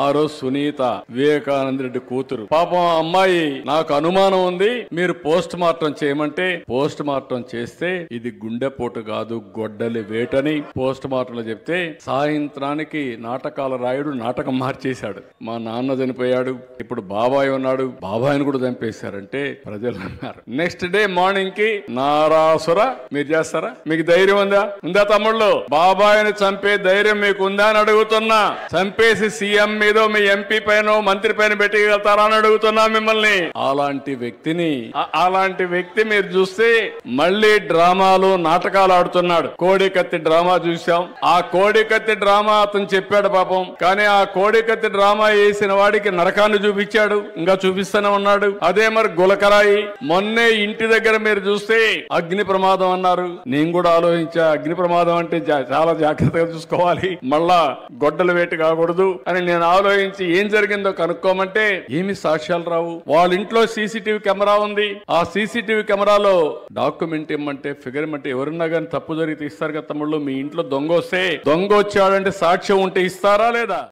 ఆ రోజు సునీత వివేకానంద రెడ్డి కూతురు పాపం ఆ అమ్మాయి నాకు అనుమానం ఉంది మీరు పోస్ట్ మార్టం చేయమంటే పోస్ట్ మార్టం చేస్తే ఇది గుండెపోటు కాదు గొడ్డలి వేటని పోస్ట్ మార్టం లో చెప్తే సాయంత్రానికి నాటకాల రాయుడు నాటకం మార్చేశాడు. మా నాన్న చనిపోయాడు, ఇప్పుడు బాబాయ్ ఉన్నాడు, బాబాయ్ని కూడా చంపేశారంటే ప్రజలు అన్నారు. నెక్స్ట్ డే మార్నింగ్ కి నారాసుర మీరు చేస్తారా? మీకు ధైర్యం ఉందా తమ్ముళ్ళు? బాబాయ్ని చంపే ధైర్యం మీకు ఉందా అని అడుగుతున్నా. చంపేసి సీఎం మీద మీ ఎంపీ పైన మంత్రి పైన పెట్టగలుగుతారా అని అడుగుతున్నా మిమ్మల్ని. అలాంటి వ్యక్తి మీరు చూస్తే మళ్ళీ డ్రామాలు నాటకాలు ఆడుతున్నాడు. కోడికత్తి డ్రామా చూసాం. ఆ కోడికత్తి డ్రామా అతను చెప్పాడు పాపం, కానీ ఆ కోడికత్తి డ్రామా వేసిన వాడికి నరకాన్ని చూపించాడు, ఇంకా చూపిస్తూనే ఉన్నాడు. అదే మరి గులకరాయి మొన్నే ఇంటి దగ్గర మీరు చూస్తే అగ్ని ప్రమాదం అన్నారు. నేను కూడా ఆలోచించా, అగ్ని ప్రమాదం అంటే చాలా జాగ్రత్తగా చూసుకోవాలి, మళ్ళా గొడ్డల వేటు కాకూడదు అని నేను ఆలోచించి ఏం జరిగిందో కనుక్కోమంటే ఏమి సాక్ష్యాలు రావు. వాళ్ళ ఇంట్లో సీసీటీవీ కెమెరా ఉంది. ఆ సీసీటీవీ కెమెరాలో డాక్యుమెంట్ ఇమ్మంటే ఫిగర్ ఇమ్మంటే ఎవరున్నా కానీ తప్పు జరిగితే ఇస్తారు కదా తమ్ముళ్ళు. మీ ఇంట్లో దొంగ వస్తే దొంగ వచ్చాడంటే సాక్ష్యం ఉంటే ఇస్తారా లేదా?